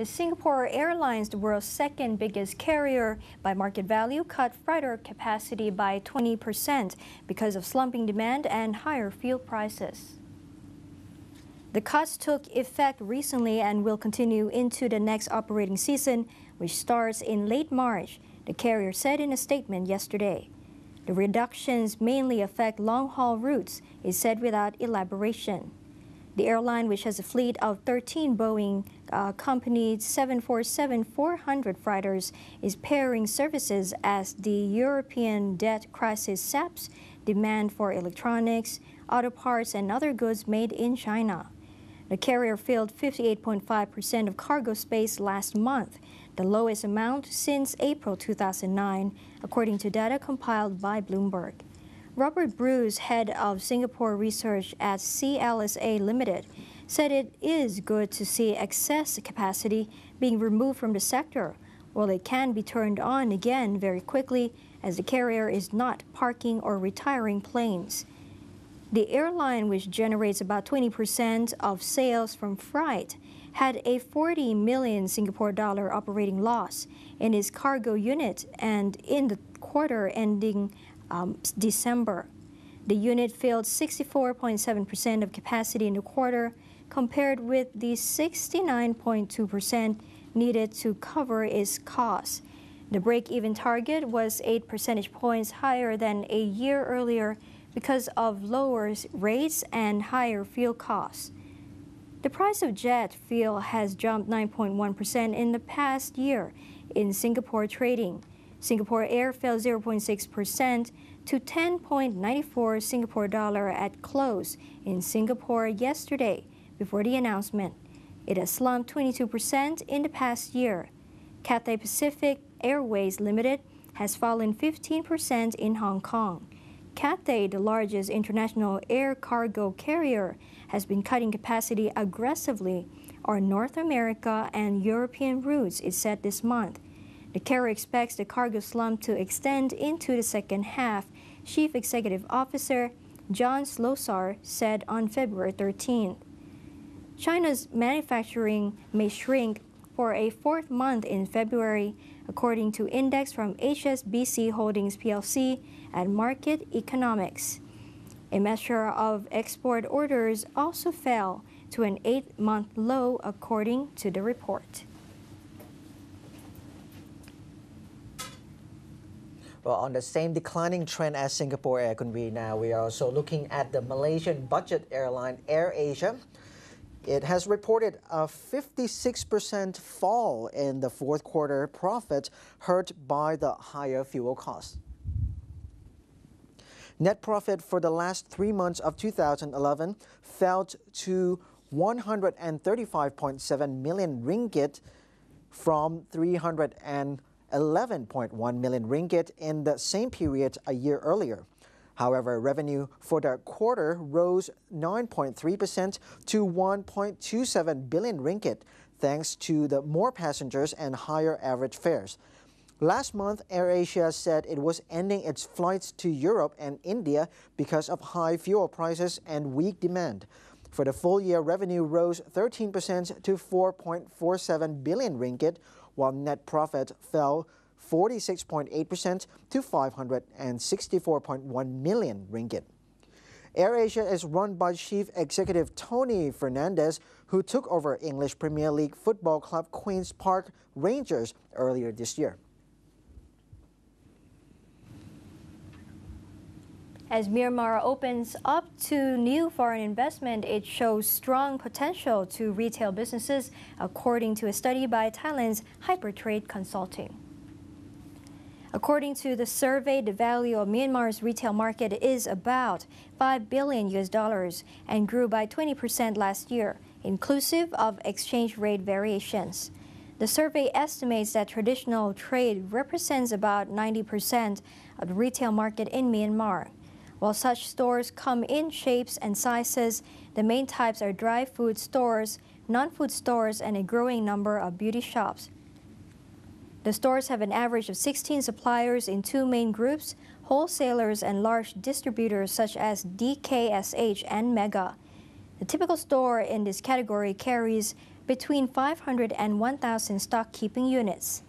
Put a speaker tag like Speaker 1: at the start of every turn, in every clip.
Speaker 1: The Singapore Airlines, the world's second biggest carrier by market value, cut freighter capacity by 20% because of slumping demand and higher fuel prices. The cuts took effect recently and will continue into the next operating season, which starts in late March, the carrier said in a statement yesterday. The reductions mainly affect long-haul routes, it said without elaboration. The airline, which has a fleet of 13 Boeing Company 747-400 freighters, is paring services as the European debt crisis saps demand for electronics, auto parts, and other goods made in China. The carrier filled 58.5% of cargo space last month, the lowest amount since April 2009, according to data compiled by Bloomberg. Robert Bruce, head of Singapore research at CLSA Limited, said it is good to see excess capacity being removed from the sector, while it can be turned on again very quickly as the carrier is not parking or retiring planes. The airline, which generates about 20% of sales from freight, had a 40 million Singapore dollar operating loss in its cargo unit and in the quarter ending December. The unit filled 64.7% of capacity in the quarter, compared with the 69.2% needed to cover its costs. The break-even target was 8 percentage points higher than a year earlier because of lower rates and higher fuel costs. The price of jet fuel has jumped 9.1% in the past year in Singapore trading. Singapore Air fell 0.6% to 10.94 Singapore dollar at close in Singapore yesterday before the announcement. It has slumped 22% in the past year. Cathay Pacific Airways Limited has fallen 15% in Hong Kong. Cathay, the largest international air cargo carrier, has been cutting capacity aggressively on North America and European routes, it said this month. The carrier expects the cargo slump to extend into the second half, Chief Executive Officer John Slosar said on February 13th. China's manufacturing may shrink for a fourth month in February, according to index from HSBC Holdings plc and Market Economics. A measure of export orders also fell to an 8-month low, according to the report.
Speaker 2: Well, on the same declining trend as Singapore Air, now we are also looking at the Malaysian budget airline AirAsia. It has reported a 56% fall in the fourth quarter profit, hurt by the higher fuel costs. Net profit for the last 3 months of 2011 fell to 135.7 million ringgit from 311.1 million ringgit in the same period a year earlier. However, revenue for the quarter rose 9.3% to 1.27 billion ringgit, thanks to the more passengers and higher average fares. Last month, AirAsia said it was ending its flights to Europe and India because of high fuel prices and weak demand. For the full year, revenue rose 13% to 4.47 billion ringgit, while net profit fell 46.8% to 564.1 million ringgit. AirAsia is run by Chief Executive Tony Fernandes, who took over English Premier League football club Queen's Park Rangers earlier this year.
Speaker 1: As Myanmar opens up to new foreign investment, it shows strong potential to retail businesses, according to a study by Thailand's Hypertrade Consulting. According to the survey, the value of Myanmar's retail market is about $5 billion and grew by 20% last year, inclusive of exchange rate variations. The survey estimates that traditional trade represents about 90% of the retail market in Myanmar. While such stores come in shapes and sizes, the main types are dry food stores, non-food stores, and a growing number of beauty shops. The stores have an average of 16 suppliers in 2 main groups, wholesalers and large distributors such as DKSH and Mega. The typical store in this category carries between 500 and 1,000 stock-keeping units.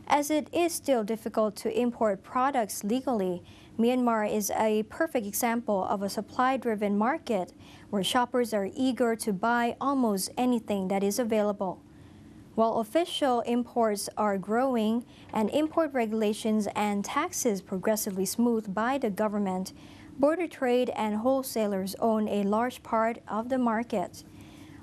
Speaker 1: As it is still difficult to import products legally, Myanmar is a perfect example of a supply-driven market where shoppers are eager to buy almost anything that is available. While official imports are growing and import regulations and taxes progressively smoothed by the government, border trade and wholesalers own a large part of the market.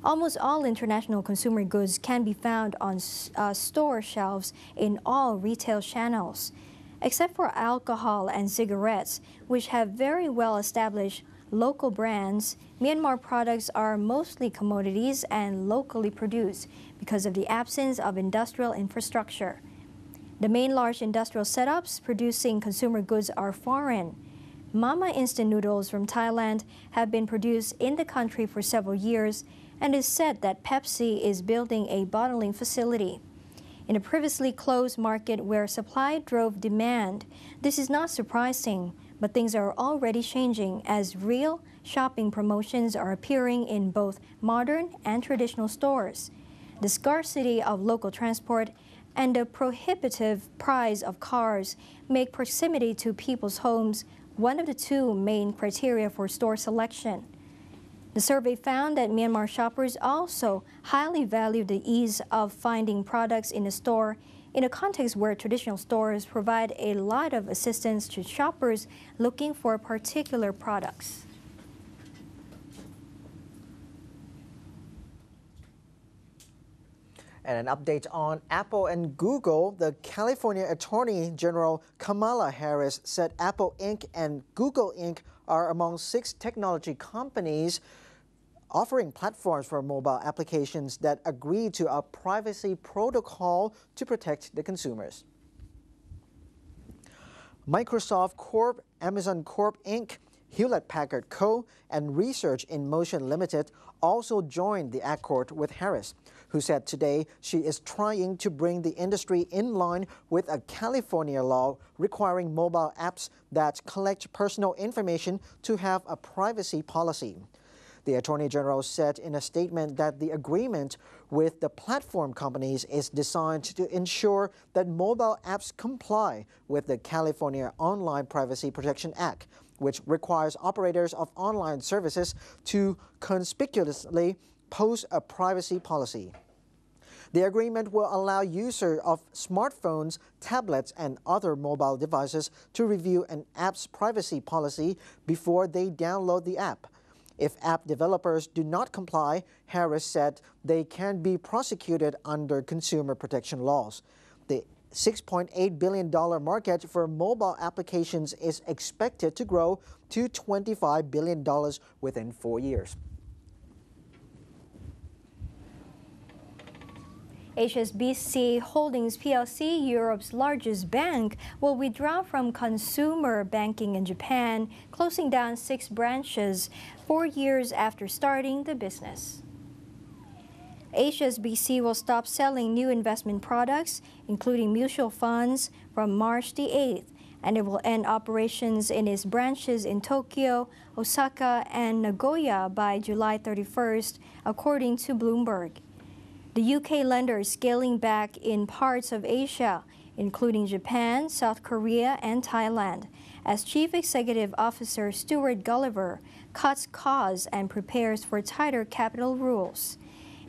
Speaker 1: Almost all international consumer goods can be found on store shelves in all retail channels, except for alcohol and cigarettes, which have very well-established local brands. Myanmar products are mostly commodities and locally produced because of the absence of industrial infrastructure. The main large industrial setups producing consumer goods are foreign. Mama instant noodles from Thailand have been produced in the country for several years, and it is said that Pepsi is building a bottling facility. In a previously closed market where supply drove demand, this is not surprising, but things are already changing as real shopping promotions are appearing in both modern and traditional stores. The scarcity of local transport and the prohibitive price of cars make proximity to people's homes one of the two main criteria for store selection. The survey found that Myanmar shoppers also highly value the ease of finding products in a store in a context where traditional stores provide a lot of assistance to shoppers looking for particular products.
Speaker 2: And an update on Apple and Google. The California Attorney General Kamala Harris said Apple Inc. and Google Inc. are among 6 technology companies offering platforms for mobile applications that agree to a privacy protocol to protect the consumers. Microsoft Corp., Amazon Corp. Inc., Hewlett-Packard Co., and Research in Motion Limited also joined the accord with Harris, who said today she is trying to bring the industry in line with a California law requiring mobile apps that collect personal information to have a privacy policy. The Attorney General said in a statement that the agreement with the platform companies is designed to ensure that mobile apps comply with the California Online Privacy Protection Act, which requires operators of online services to conspicuously post a privacy policy. The agreement will allow users of smartphones, tablets, and other mobile devices to review an app's privacy policy before they download the app. If app developers do not comply, Harris said they can be prosecuted under consumer protection laws. The $6.8 billion market for mobile applications is expected to grow to $25 billion within 4 years.
Speaker 1: HSBC Holdings plc, Europe's largest bank, will withdraw from consumer banking in Japan, closing down 6 branches 4 years after starting the business. HSBC will stop selling new investment products, including mutual funds, from March the 8th, and it will end operations in its branches in Tokyo, Osaka, and Nagoya by July 31st, according to Bloomberg. The UK lender is scaling back in parts of Asia, including Japan, South Korea, and Thailand, as Chief Executive Officer Stuart Gulliver cuts costs and prepares for tighter capital rules.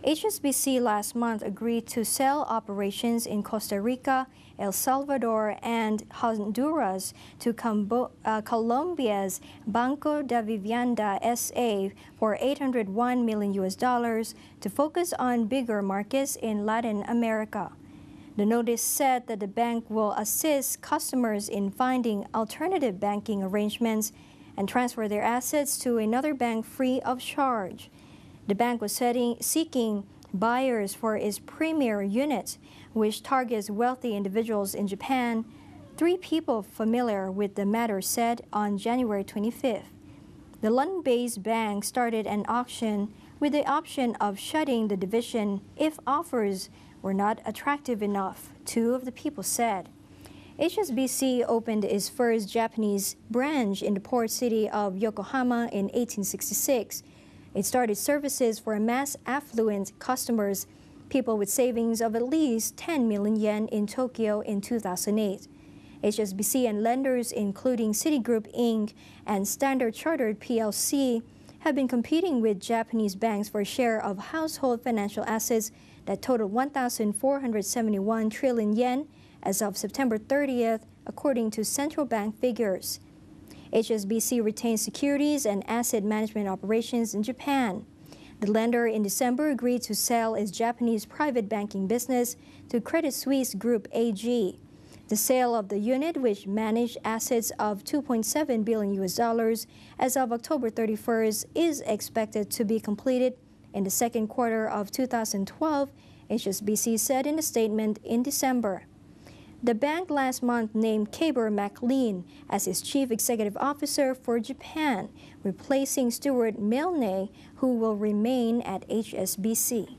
Speaker 1: HSBC last month agreed to sell operations in Costa Rica, El Salvador, and Honduras to Colombia's Banco da Vivienda S.A. for $801 million to focus on bigger markets in Latin America. The notice said that the bank will assist customers in finding alternative banking arrangements and transfer their assets to another bank free of charge. The bank was seeking buyers for its premier unit, which targets wealthy individuals in Japan. 3 people familiar with the matter said on January 25th. The London-based bank started an auction with the option of shutting the division if offers were not attractive enough, 2 of the people said. HSBC opened its first Japanese branch in the port city of Yokohama in 1866. It started services for mass affluent customers people with savings of at least 10 million yen in Tokyo in 2008. HSBC and lenders including Citigroup Inc. and Standard Chartered plc have been competing with Japanese banks for a share of household financial assets that totaled 1,471 trillion yen as of September 30th, according to central bank figures. HSBC retains securities and asset management operations in Japan. The lender in December agreed to sell its Japanese private banking business to Credit Suisse Group AG. The sale of the unit, which managed assets of $2.7 billion as of October 31st, is expected to be completed in the second quarter of 2012, HSBC said in a statement in December. The bank last month named Caber MacLean as its chief executive officer for Japan, replacing Stuart Milne, who will remain at HSBC.